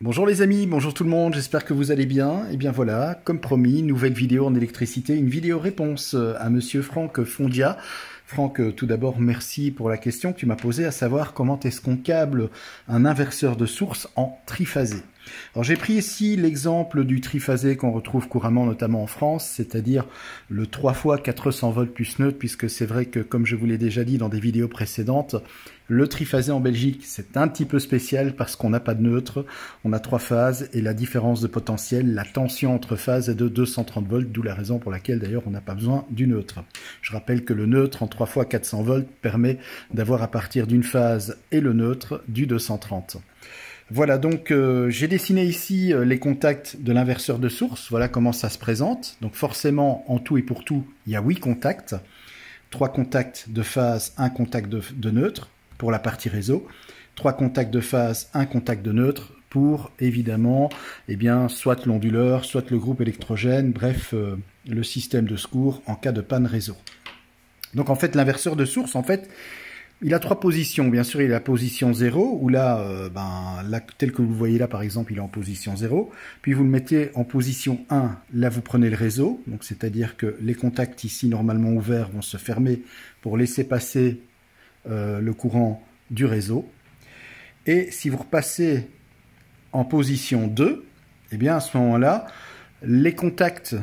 Bonjour les amis, bonjour tout le monde, j'espère que vous allez bien. Et bien voilà, comme promis, nouvelle vidéo en électricité, une vidéo réponse à monsieur Franck Fondia. Franck, tout d'abord, merci pour la question que tu m'as posée, à savoir comment est-ce qu'on câble un inverseur de source en triphasé. Alors j'ai pris ici l'exemple du triphasé qu'on retrouve couramment notamment en France, c'est-à-dire le 3 fois 400 volts plus neutre, puisque c'est vrai que, comme je vous l'ai déjà dit dans des vidéos précédentes, le triphasé en Belgique, c'est un petit peu spécial parce qu'on n'a pas de neutre, on a 3 phases et la différence de potentiel, la tension entre phases est de 230 volts, d'où la raison pour laquelle d'ailleurs on n'a pas besoin du neutre. Je rappelle que le neutre en 3 fois 400 volts permet d'avoir à partir d'une phase et le neutre du 230. Voilà, donc j'ai dessiné ici les contacts de l'inverseur de source. Voilà comment ça se présente. Donc forcément, en tout et pour tout, il y a 8 contacts. 3 contacts de phase, 1 contact de neutre pour la partie réseau. 3 contacts de phase, 1 contact de neutre pour, évidemment, eh bien, soit l'onduleur, soit le groupe électrogène, bref, le système de secours en cas de panne réseau. Donc en fait, l'inverseur de source, en fait, il a 3 positions. Bien sûr, il a la position 0, où là, là, tel que vous le voyez là, par exemple, il est en position 0. Puis vous le mettez en position 1, là, vous prenez le réseau. Donc, c'est-à-dire que les contacts ici, normalement ouverts, vont se fermer pour laisser passer le courant du réseau. Et si vous repassez en position 2, eh bien, à ce moment-là, les contacts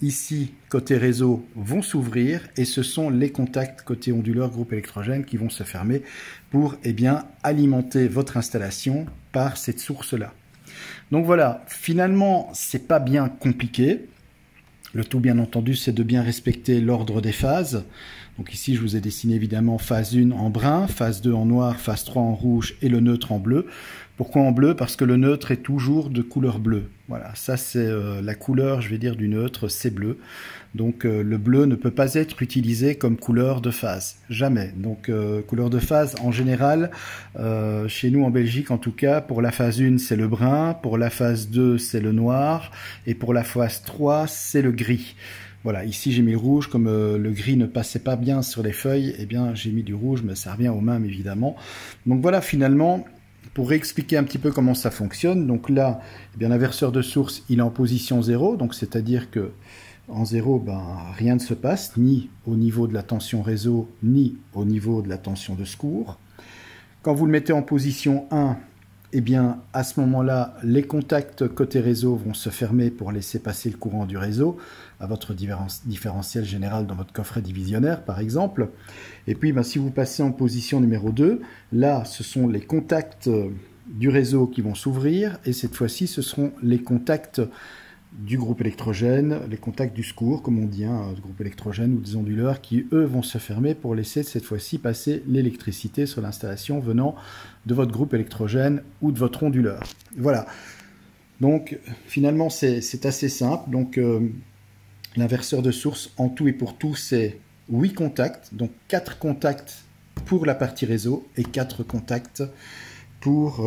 ici, côté réseau, vont s'ouvrir et ce sont les contacts côté onduleur, groupe électrogène qui vont se fermer pour alimenter votre installation par cette source-là. Donc voilà, finalement, c'est pas bien compliqué. Le tout, bien entendu, c'est de bien respecter l'ordre des phases. Donc ici, je vous ai dessiné évidemment phase 1 en brun, phase 2 en noir, phase 3 en rouge et le neutre en bleu. Pourquoi en bleu? Parce que le neutre est toujours de couleur bleue. Voilà, ça c'est la couleur, je vais dire, du neutre, c'est bleu. Donc le bleu ne peut pas être utilisé comme couleur de phase, jamais. Donc couleur de phase, en général, chez nous en Belgique en tout cas, pour la phase 1 c'est le brun, pour la phase 2 c'est le noir, et pour la phase 3 c'est le gris. Voilà, ici j'ai mis le rouge, comme le gris ne passait pas bien sur les feuilles, eh bien j'ai mis du rouge, mais ça revient au même évidemment. Donc voilà, finalement, pour réexpliquer un petit peu comment ça fonctionne, donc là, eh bien l'inverseur de source, il est en position 0, donc c'est-à-dire que en 0, rien ne se passe, ni au niveau de la tension réseau, ni au niveau de la tension de secours. Quand vous le mettez en position 1, eh bien, à ce moment-là, les contacts côté réseau vont se fermer pour laisser passer le courant du réseau à votre différentiel général dans votre coffret divisionnaire, par exemple. Et puis, si vous passez en position numéro 2, là, ce sont les contacts du réseau qui vont s'ouvrir, et cette fois-ci, ce seront les contacts du groupe électrogène, les contacts du secours, comme on dit, du groupe électrogène ou des onduleurs, qui eux vont se fermer pour laisser cette fois-ci passer l'électricité sur l'installation venant de votre groupe électrogène ou de votre onduleur. Voilà. Donc finalement c'est assez simple. Donc l'inverseur de source en tout et pour tout c'est 8 contacts, donc 4 contacts pour la partie réseau et 4 contacts pour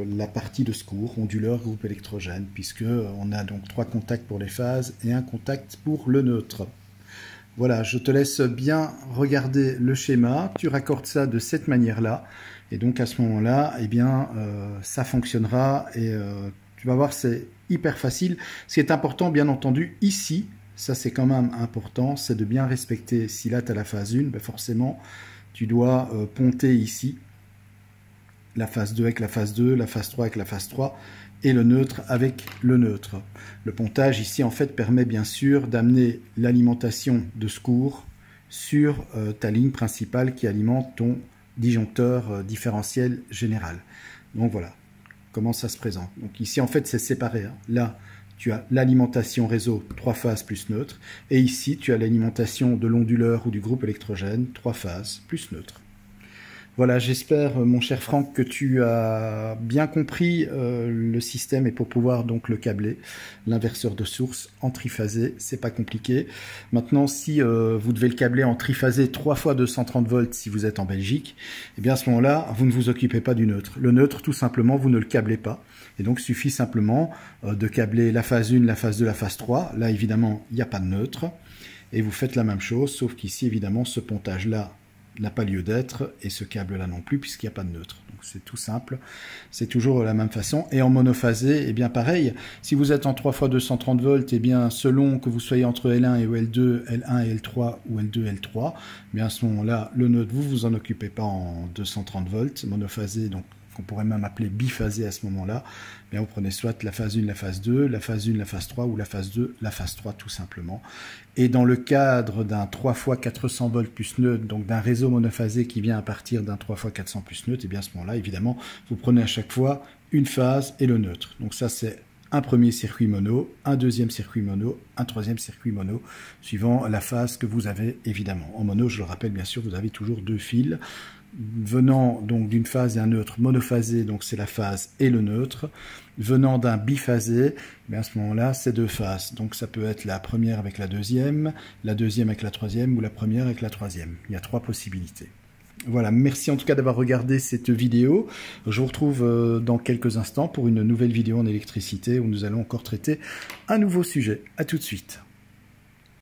la partie de secours, onduleur, groupe électrogène, puisque on a donc 3 contacts pour les phases et 1 contact pour le neutre. Voilà, je te laisse bien regarder le schéma, tu raccordes ça de cette manière-là, et donc à ce moment-là, eh bien, ça fonctionnera, et tu vas voir, c'est hyper facile. Ce qui est important, bien entendu, ici, ça c'est quand même important, c'est de bien respecter, si là tu as la phase 1, forcément, tu dois ponter ici, la phase 2 avec la phase 2, la phase 3 avec la phase 3, et le neutre avec le neutre. Le pontage ici en fait permet bien sûr d'amener l'alimentation de secours sur ta ligne principale qui alimente ton disjoncteur différentiel général. Donc voilà comment ça se présente. Donc ici en fait c'est séparé. Là tu as l'alimentation réseau 3 phases plus neutre, et ici tu as l'alimentation de l'onduleur ou du groupe électrogène 3 phases plus neutre. Voilà, j'espère, mon cher Franck, que tu as bien compris le système et pour pouvoir donc le câbler, l'inverseur de source en triphasé, c'est pas compliqué. Maintenant, si vous devez le câbler en triphasé 3 fois 230 volts si vous êtes en Belgique, eh bien à ce moment-là, vous ne vous occupez pas du neutre. Le neutre, tout simplement, vous ne le câblez pas. Et donc, il suffit simplement de câbler la phase 1, la phase 2, la phase 3. Là, évidemment, il n'y a pas de neutre. Et vous faites la même chose, sauf qu'ici, évidemment, ce pontage-là, n'a pas lieu d'être, et ce câble-là non plus, puisqu'il n'y a pas de neutre. Donc c'est tout simple, c'est toujours la même façon. Et en monophasé, eh bien pareil, si vous êtes en 3x230 volts, eh bien selon que vous soyez entre L1 et L2, L1 et L3 ou L2 et L3, eh bien à ce moment-là, le neutre, vous en occupez pas en 230 volts, monophasé, donc qu'on pourrait même appeler biphasé à ce moment-là, bien vous prenez soit la phase 1, la phase 2, la phase 1, la phase 3, ou la phase 2, la phase 3 tout simplement. Et dans le cadre d'un 3x400 volts plus neutre, donc d'un réseau monophasé qui vient à partir d'un 3x400 plus neutre, et bien à ce moment-là, évidemment, vous prenez à chaque fois une phase et le neutre. Donc ça c'est un premier circuit mono, un deuxième circuit mono, un troisième circuit mono, suivant la phase que vous avez évidemment. En mono, je le rappelle bien sûr, vous avez toujours deux fils, venant donc d'une phase et un neutre monophasé, donc c'est la phase et le neutre, venant d'un biphasé, mais à ce moment-là, c'est deux phases. Donc ça peut être la première avec la deuxième avec la troisième, ou la première avec la troisième. Il y a trois possibilités. Voilà, merci en tout cas d'avoir regardé cette vidéo. Je vous retrouve dans quelques instants pour une nouvelle vidéo en électricité où nous allons encore traiter un nouveau sujet. À tout de suite.